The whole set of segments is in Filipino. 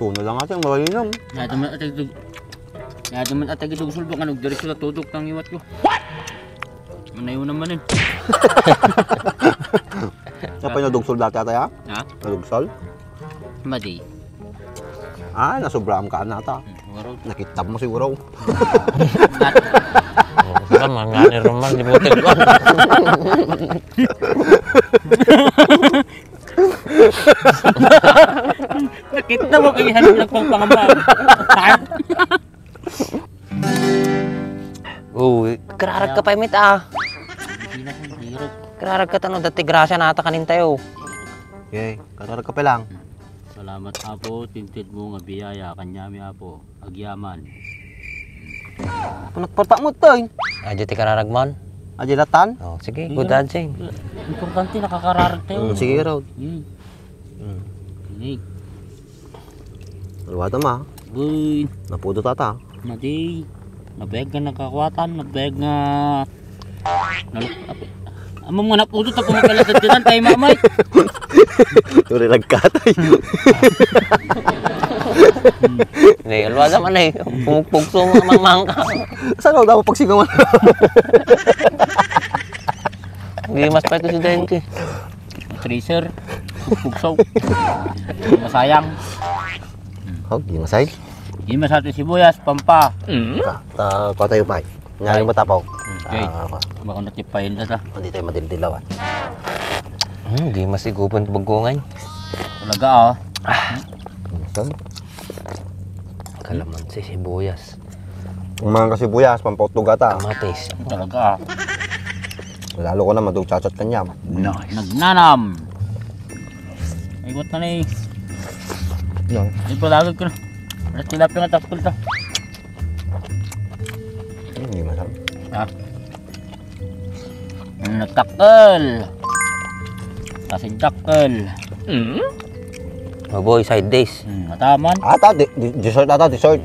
Tuno lang ate, malinom. Kaya naman atag idugsul ba kanog diretso na tudok ng iwat ko. What? Manayo naman yun. Napay nadugsol dati ate ha? Ha? Nadugsol? Madi. Ah, nasubraan ka na ata. Nakitab mo siguro. Saka mga ni Roman, di butik ko. Nakita mo kaya hanap lang pang pangamba. Uy, kararag ka pa imit ah. Kararag ka tanong, dati grasya na ata kanin tayo. Okay, katarag ka pa lang. Salamat apo, tinted mo nga biyaya kanyami apo, agyaman. Nagparta mo ito eh. Adyo ti kararag man. Ajilatan? Oh, sige, good adjing. Importante nakakararag tayo. Sige raw. Hindi. Alwata ma. Uy, Napudo tata. madi. Nabeg nga nakakwatan, nabeg nga... Amo mga naputot ako magkalasad dyan tayo mamay. Turi nagkatay. Hindi, alwada man eh. Pumugpugso mga mamang ka. Saan ako dapat pagsigawan? Hindi mas pa ito si Denke. Tracer, pugsaw. Masayang. Oh, di masay. Hindi masati sibuyas, pampa. Kuha tayo pa. Ngayon mo tapaw. Okay. Baka natipayin na ta. Hindi tayo madildilawan. Hindi mas igupon bagungan. Talaga Saan? Kalamansi, sibuyas, Yung mga kasibuyas, pampotog ata. kamatis. Talaga Lalo ko na madugchachot kanya. Nagnanam. Igot na na eh. No. Ipalagag ko na. At tilapia nga takpul ta. Hindi masam. Ha? Nagtakal. Kasing takal. Maboy, side days. Mataman. Ata, dessert ata, dessert.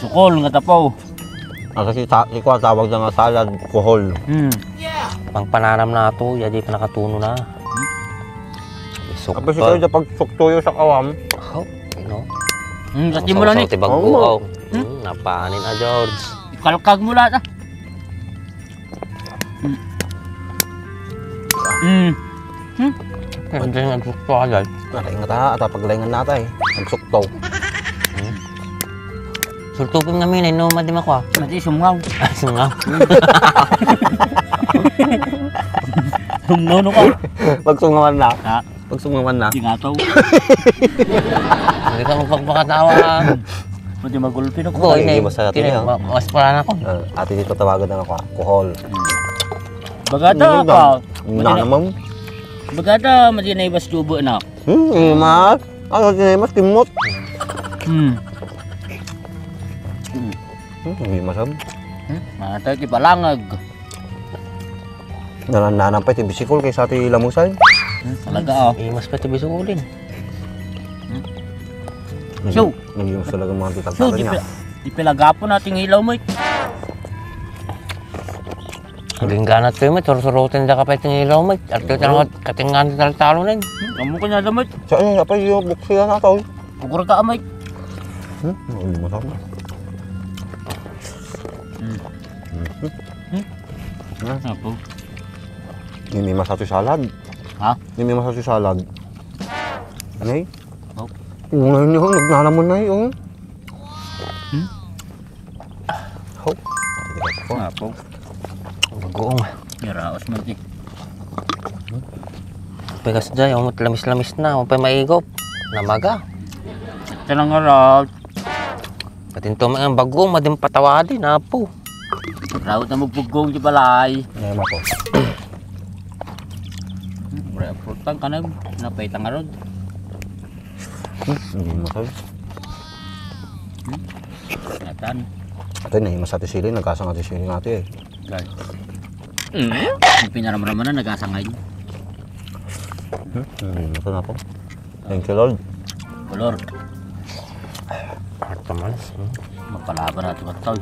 Sukol nga tapaw. Kasi si Kwa tawag na nga salad, kuhol. Pang pananam na ito, yadi pa nakatuno na. Kapag si Kwa pag suktuyo sa kawam. Oh, no? Kasi mo lang eh. Tibagbuaw. Napanin na, George. Kalkag mo lahat ah. Hindi nagsukto ka dyan. Nakaingat ha, ata paglaingan nata eh. Nagsuktaw. Sultupin namin, no, madi makwa. Mati sumungaw. Ay, sungaw. Sumno ka. Pagsungawan na. Ha? Pagsungawan na. Di nga to. Hindi ka magpagpakatawa. Mati magulpin ako. Ako, Hindi masarap yun, ha? Mas pala na ako. Ate dito tawagan na ako, kuhol. Bagata ka. Na naman. Bagata, mati na ibas tubo na. Imas. Ano mas kimot. Hindi masam. Matay ti balangag. Nananampay ti bisikol kay sa ati lamusay. Talaga Mas pati bisukulin. So, Naging talaga mga so titagtagan niya. di pilagapo nating ilaw mo. Huling ganat kayo mo, surusurutin na kapit ng ilaw mo. At ito na katingan ng talo na yun. Kamu ko na damit. Saan yung apay yung buksiya na ito? Pukur ka amay. Hindi masam. Apo. Hindi masatu salad. Ha? Hindi masatu salad. Ngay? Oh. Ngayon yun, nagnanamon na yun. Ho. Apo. Bagoong. Yaraos man ti. Pegas dyan, yung lamis-lamis na. Huwag pa maigop. Namaga. Ito lang araw. Patinto mo ang bagong, madim patawadin, apo. Raot na magpugong di balay. Ngayon ako. Putang ka na. Napaitang arod. Hindi masam. Ngatan. Ito na yung masatu sili, nagkasang ati sili natin eh. Guard. Ang pinaramaraman na nag-asangay. Hindi masam ako. Thank you Lord. Kolor. Art naman. Magpalaban natin matay.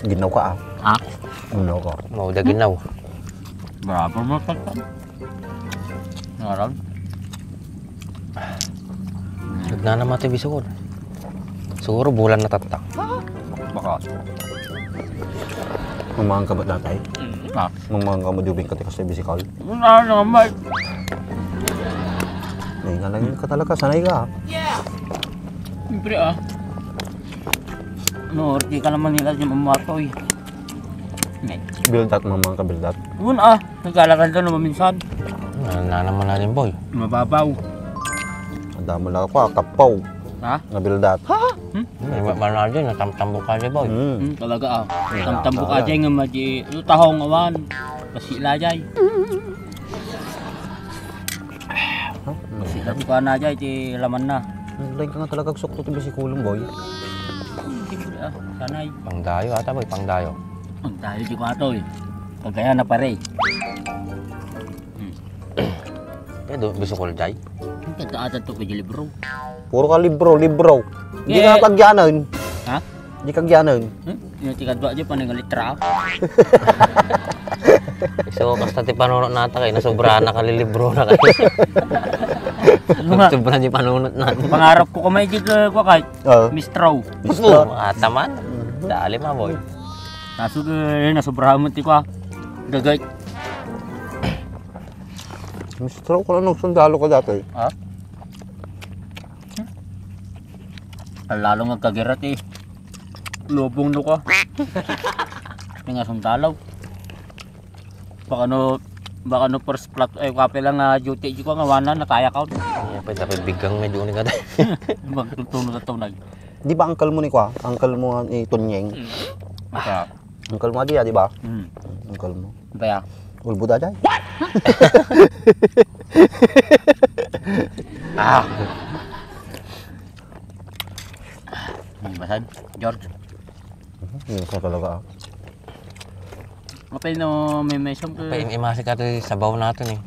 Ginaw ka ah. Ha? Ginaw ka. Mau da ginaw. Berapa mo tatang? Ngaral? na naman ito bisukol. Siguro bulan na tatak. Baka. Mamahang ka ba datay? Ha? Mamahang ka madubing ka tikas na bisikal? Wala naman. Ay, nga lang ka talaga. Sanay ka. Siyempre No, orti ka naman nila yung mamatoy. Build that, mamahang ka build that. Yun nagkalakan ka naman minsan. Na naman natin boy. Mababaw. Ang damo lang ako, kapaw. Ha? Na build that. May manalo dyan, natamtambo ka dyan boy. Talaga Tamtambo ka dyan nga maji. Tahong awan. Pasila dyan. Pasila ka na dyan, iti laman na. Naglain ka nga talaga sukto ito bisikulong boy. Siyempre sanay. Pangdayo ata boy, pangdayo. Ang tayo di ko ato Kagaya na pare. Bisukol jay. Ang kataatan to kay libro. Puro ka libro. Hindi Yeah. ka kagyanan. Ha? Hindi kagyanan. Yung tikadwa dyan pa ng litra. So, basta ti panunot nata kayo, nasobrahan na kalilibro na kayo. Sobrang di panunot natin. Pangarap ko kamay dito ko kahit Mistro. Oo, ataman. Dali ma boy. Nasobrahan mo ti ko Gagay. Mistro ko lang sundalo ka dati. Ha? Lalo nga kagirat Lubong no ka. Nga sundalaw. Baka no first plot kape lang duty ko nga wana na kaya ka. Iya pa dapat bigang medyo ni kada. Magtutuno sa tunag. Di ba uncle mo ni kwa? Uncle mo ni Tunyeng. Baka. Uncle mo di ba? Hmm. Uncle mo. Kaya. Ulbo da jay. Basad, George. Yun ka talaga. Mapay no may mesam ko. Pa imasi ka to sabaw natin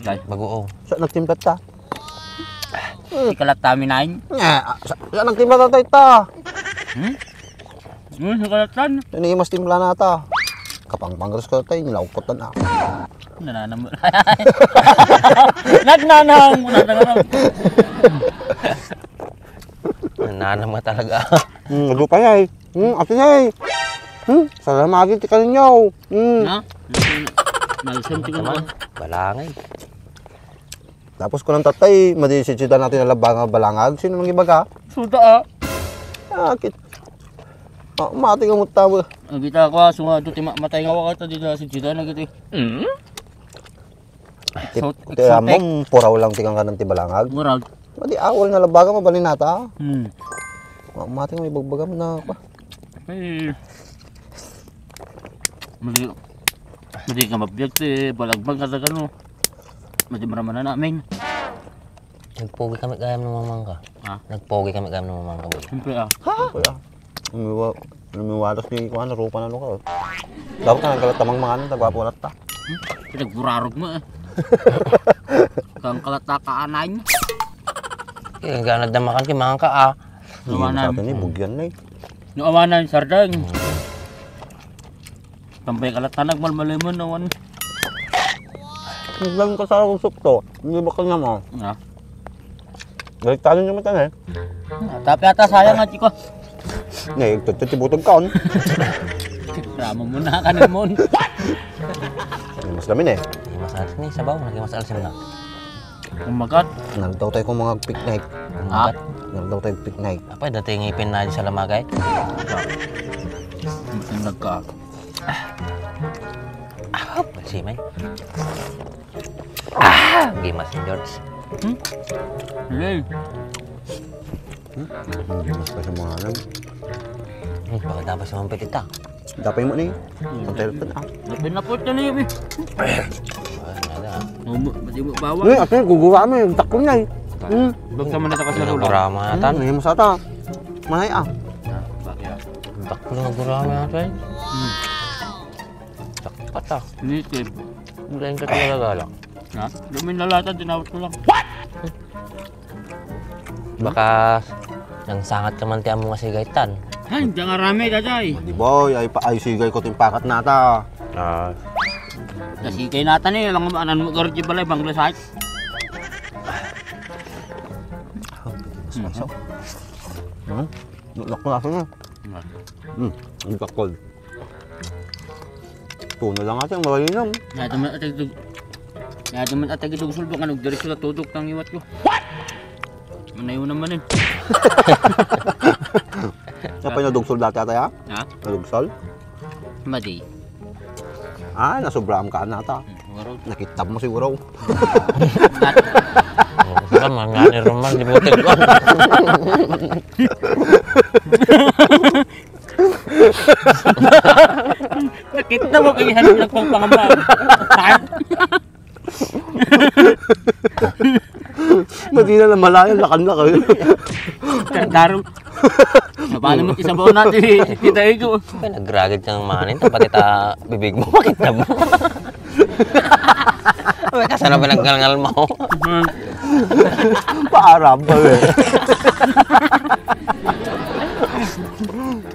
Dahil Bagoong. Sa nagtimplat ta. ikalat tami nain. Sa nagtimplat ta ita. Ikalatan. Ini mas timpla nata. Kapang-pangras ka tayo, nilaukotan na. Nananam. Nagnanang mo nananam. Nanama talaga. Ano pa yay? Atin yay. Salamagin ti kaninyaw. Na? Malsam ti ko Naman, balangay. Tapos ko ng tatay, madisitsida natin na labang balangag. Sino mang ibaga? Suda Akit. Mati ka mo tawa. Ang kita ko sunga do ti matay nga wakata dito sa sida na giti. Kaya mo, puraw lang tikang ka ng tibalangag. Murag. Madi awal na labaga, mabalin nata. Hmm. Mati nga may bagbagam na pa. Ay. Madi ka mabiyag ti balagbag ka gano. Madi maraman na namin. Nagpogi kami gayam ng mamang ka. Ha? Nagpogi kami gayam ng mamang ka boy. Siyempre Kaya, lumiwalas ni kuha na rupa na ka. Dapat ka nagkalatamang mga ano, nagwapulat ta. pinagburarog mo Kang kalata ka anay. Kaya ganad na makan kay mga ka Sa atin eh, bugyan na eh. No awanan sardang. Tambay kalata nagmalmalimon naman. Naglang ka sa usok to, hindi ba kanya mo? Ha? Galigtanin nyo matan eh. Tapi ata sayang nga chiko. Ngayon, tututibutog ka on. Ramo mo na kanin mo. Mas lamin eh. Mas atin ni sabaw, mas alsim na. Umagat. Nagdaw tayo kung mga picnic. Ha? Nagdaw tayo picnic. Apa dati ngipin na sa lamagay? Nagka. Simay. Gimas si George. Lay. Mas pa siya mga alam. Baka dapat sa mga petita. Dapay mo na eh. Ang telepon ah. Napinapot na niyo eh. Nada. Mati mo bawa. Ngayon, ate, guguwa mo eh. Takon na eh. Bag sa manata ka sa Ang lulo. gurama atan. Ngayon mo sa ata. Mahay ah. Takpo na gurama atan. Takpat ah. Nitib. Mulayin ka talaga galak. Ha? Lumin lalata, dinawat ko lang. Baka nang sangat ka man ti amo nga si Gaitan. Ay, diyan nga rami, daday. Di boy, ay sigay ko timpakat nata. Kasi kay nata ni, lang anan mo garji balay, bang lasay. Spice. Nulak ko nasa na. Ang kakol. Puno lang natin, malinam. Kaya naman atag itong sulbok, anong diretso na tutok ng iwat ko. What? Manayo naman eh. Napay nadugsol dati ata ya? Ha? Nadugsol? Madi. Nasubraan ka nata. Waro. Nakitab mo siguro. Saka mga ni Roman, di mo tigwa. Nakita mo kayo hanap ng pangpangamba. Hindi na lang malayo, lakan na kayo. Kardaro. Paano mo isabaw natin kita ito? Nagragid ka ng manin, tapos ita bibig mo, makita mo. May kasana ba naggalngal mo? Paarap ba eh.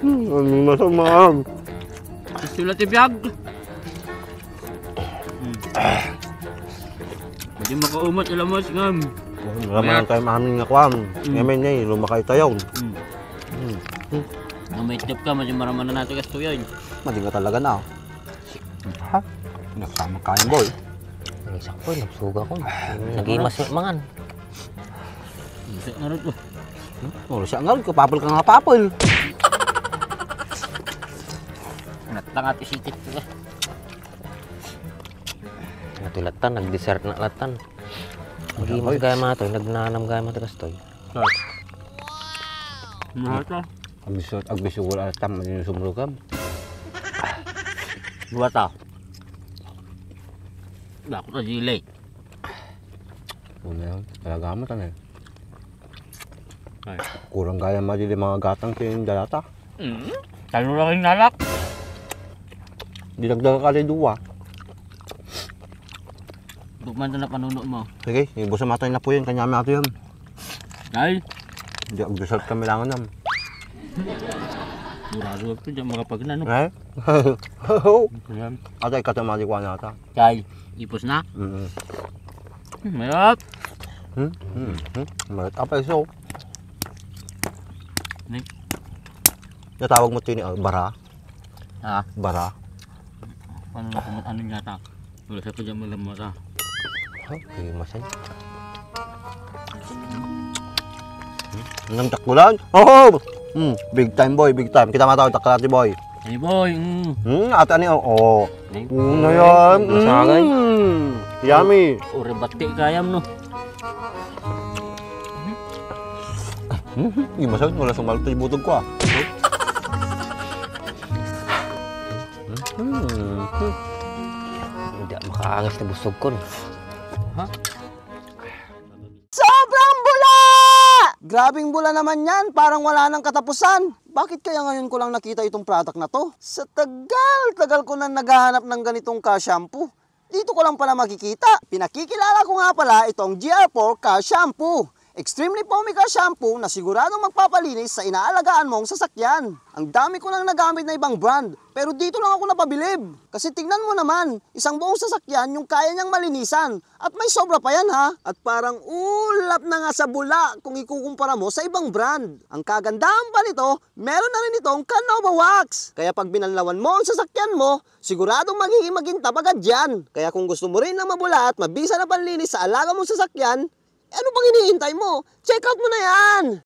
Ano masama? Sulat ibiyag. Pwede makaumat ilamos ngam. Maraming tayo mamin nga kwam. Ngayon niya eh, lumakay tayo. Namaitlip ka, medyo maraman na natin kasto yun. Mading ka talaga na. Ha? Nagsama kayan boy. Isak po, nagsuga ko. Nagimas yung mangan. Isa nga rin to. Oh, siya nga, kapapal ka nga papal. Natlangat isitit ko ka. Natulatan, nag-dessert na latan. Nagimas gaya mga to, nagnanam gaya mga kastoy. Nata. Agbisyo ko lang tam, hindi sumulukam. Dua ta. Dako na jilay. Una yun, talaga mo tanay. Ay. Kurang gaya madili mga gatang kayong dalata. Talo lang yung nalak. Dinagdaga ka rin duwa. Bukman na panuno mo. Sige, ibusa matay na po yun, kanyami ato yun. Ay. Hindi, agdusalt kami lang nam. Murado ito dyan makapagnano. Eh? Atay katamali ko nata. Kay, ipos na. Mayap. Marat apa iso? Ning. Natawag mo tini bara? Ha? Bara? Paano na kung ano nga ta? Wala sa pa dyan malamot ha. Okay, masan. Nang takbulan? Oh! Big time boy, big time. Kita matawag takalati boy. Ay boy. Ata ni oh. Una yan. Masagay. Yummy. Ore batik kayam no. Hindi masawit, wala sumalto yung butog ko ah. Hindi makaangas na busog ko. Ha? Sobrang bula! Grabing bula naman yan, parang wala nang katapusan. Bakit kaya ngayon ko lang nakita itong product na to? Sa tagal ko na naghahanap ng ganitong ka-shampoo. Dito ko lang pala makikita. Pinakikilala ko nga pala itong GR4 ka-shampoo. Extremely foamy ka shampoo na siguradong magpapalinis sa inaalagaan mong sasakyan. Ang dami ko nang nagamit na ibang brand, pero dito lang ako napabilib. Kasi tignan mo naman, isang buong sasakyan yung kaya niyang malinisan. At may sobra pa yan ha. At parang ulap na nga sa bula kung ikukumpara mo sa ibang brand. Ang kagandahan pa nito, meron na rin itong Canova Wax. Kaya pag binanlawan mo ang sasakyan mo, siguradong magiging magintab agad yan. Kaya kung gusto mo rin na mabula at mabisa na panlinis sa alaga mong sasakyan, ano bang hinihintay mo? Check out mo na yan!